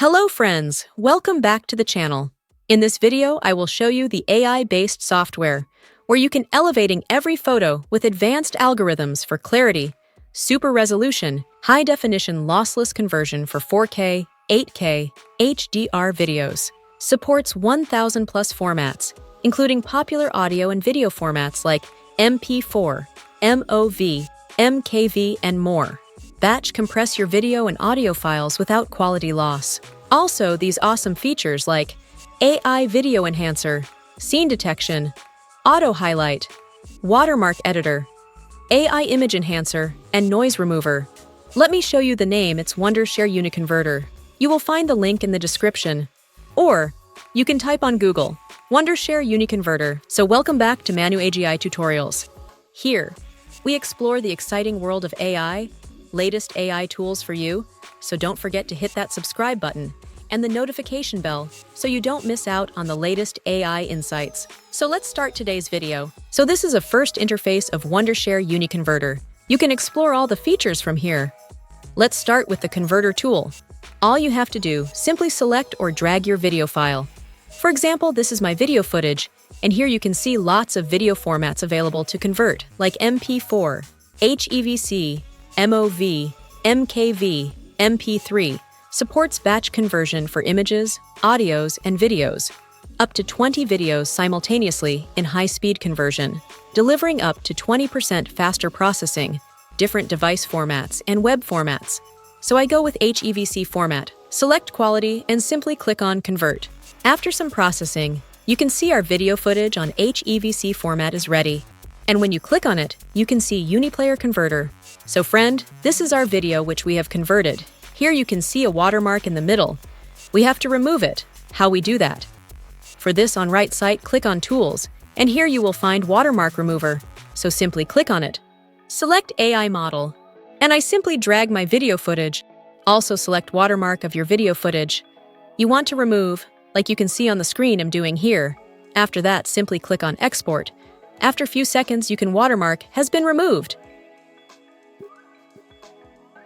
Hello friends, welcome back to the channel. In this video, I will show you the AI-based software, where you can elevating every photo with advanced algorithms for clarity, super resolution, high-definition lossless conversion for 4K, 8K, HDR videos. Supports 1,000 plus formats, including popular audio and video formats like MP4, MOV, MKV, and more. Batch compress your video and audio files without quality loss. Also, these awesome features like AI video enhancer, scene detection, auto highlight, watermark editor, AI image enhancer, and noise remover. Let me show you the name. It's Wondershare UniConverter. You will find the link in the description. Or you can type on Google, Wondershare UniConverter. So welcome back to ManuAGI tutorials. Here, we explore the exciting world of AI, latest AI tools for you, so don't forget to hit that subscribe button and the notification bell so you don't miss out on the latest AI insights. So let's start today's video. So this is a first interface of Wondershare UniConverter. You can explore all the features from here. Let's start with the converter tool. All you have to do, simply select or drag your video file. For example, this is my video footage, and here you can see lots of video formats available to convert, like MP4, HEVC, MOV, MKV, MP3, supports batch conversion for images, audios, and videos, up to 20 videos simultaneously in high-speed conversion, delivering up to 20% faster processing, different device formats, and web formats. So I go with HEVC format, select quality, and simply click on Convert. After some processing, you can see our video footage on HEVC format is ready. And when you click on it, you can see UniPlayer Converter. So friend, this is our video which we have converted. Here you can see a watermark in the middle. We have to remove it. How we do that? For this, on right side, click on Tools, and here you will find Watermark Remover. So simply click on it. Select AI Model, and I simply drag my video footage. Also select watermark of your video footage. You want to remove, like you can see on the screen I'm doing here. After that, simply click on Export. After a few seconds, you can watermark has been removed.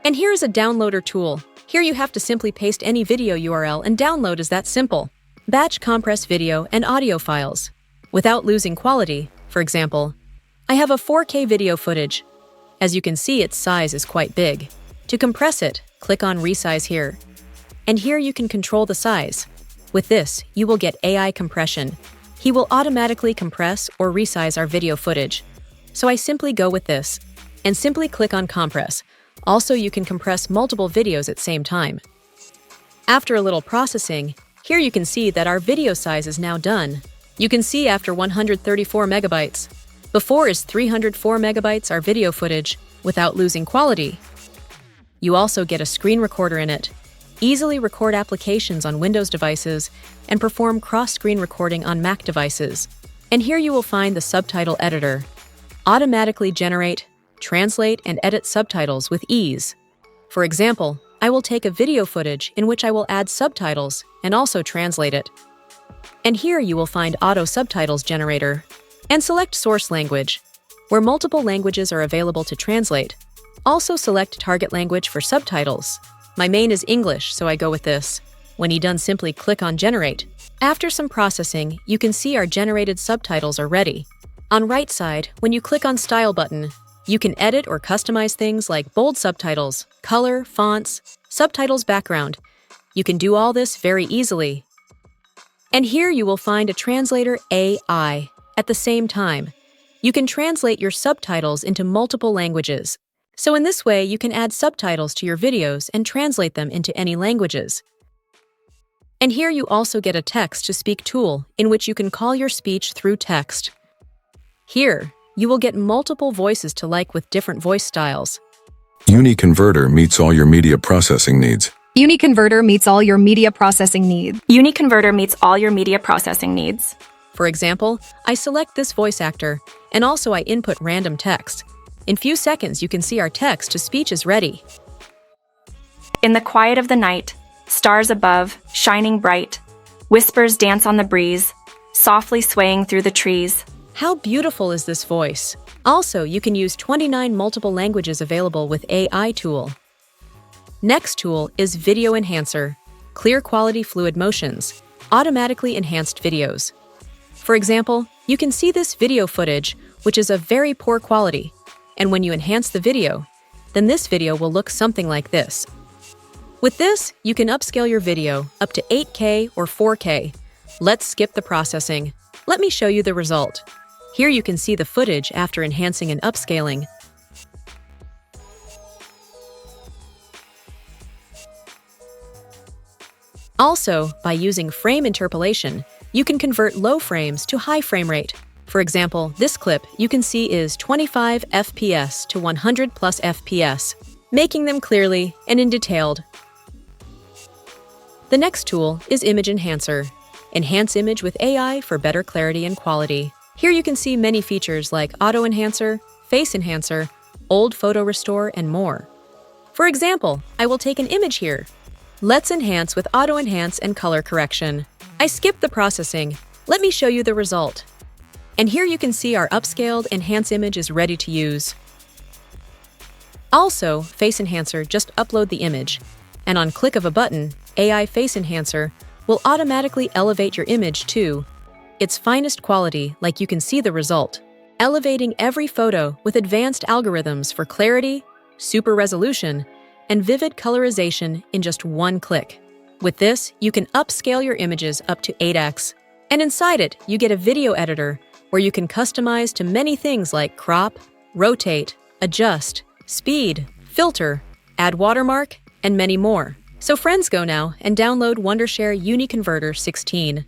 And here is a downloader tool. Here you have to simply paste any video URL and download is that simple. Batch compress video and audio files without losing quality. For example, I have a 4K video footage. As you can see, its size is quite big. To compress it, click on Resize here. And here you can control the size. With this, you will get AI compression. He will automatically compress or resize our video footage. So I simply go with this and simply click on Compress. Also, you can compress multiple videos at the same time. After a little processing, here you can see that our video size is now done. You can see after 134 megabytes. Before is 304 megabytes our video footage without losing quality. You also get a screen recorder in it. Easily record applications on Windows devices and perform cross-screen recording on Mac devices. And here you will find the subtitle editor. Automatically generate, translate, and edit subtitles with ease. For example, I will take a video footage in which I will add subtitles and also translate it. And here you will find Auto Subtitles Generator and select Source Language, where multiple languages are available to translate. Also select Target Language for subtitles. My main is English, so I go with this. When you're done, simply click on Generate. After some processing, you can see our generated subtitles are ready. On right side, when you click on Style button, you can edit or customize things like bold subtitles, color, fonts, subtitles background. You can do all this very easily. And here you will find a translator AI. At the same time, you can translate your subtitles into multiple languages. So in this way, you can add subtitles to your videos and translate them into any languages. And here you also get a text-to-speak tool in which you can call your speech through text. Here, you will get multiple voices to like with different voice styles. UniConverter meets all your media processing needs. UniConverter meets all your media processing needs. UniConverter meets all your media processing needs. For example, I select this voice actor, and also I input random text. In few seconds, you can see our text-to-speech is ready. In the quiet of the night, stars above, shining bright, whispers dance on the breeze, softly swaying through the trees. How beautiful is this voice? Also, you can use 29 multiple languages available with AI tool. Next tool is Video Enhancer. clear quality fluid motions, automatically enhanced videos. For example, you can see this video footage, which is of very poor quality, and when you enhance the video, then this video will look something like this. With this, you can upscale your video up to 8K or 4K. Let's skip the processing. Let me show you the result. Here you can see the footage after enhancing and upscaling. Also, by using frame interpolation, you can convert low frames to high frame rate. For example, this clip you can see is 25 FPS to 100 plus FPS, making them clearly and in detailed. The next tool is Image Enhancer. Enhance image with AI for better clarity and quality. Here you can see many features like Auto Enhancer, Face Enhancer, Old Photo Restore, and more. For example, I will take an image here. Let's enhance with Auto Enhance and Color Correction. I skipped the processing. Let me show you the result. And here you can see our upscaled Enhance image is ready to use. Also, Face Enhancer, just upload the image. And on click of a button, AI Face Enhancer will automatically elevate your image to its finest quality, like you can see the result. Elevating every photo with advanced algorithms for clarity, super resolution, and vivid colorization in just one click. With this, you can upscale your images up to 8x. And inside it, you get a video editor where you can customize to many things like crop, rotate, adjust, speed, filter, add watermark, and many more. So friends, go now and download Wondershare UniConverter 16.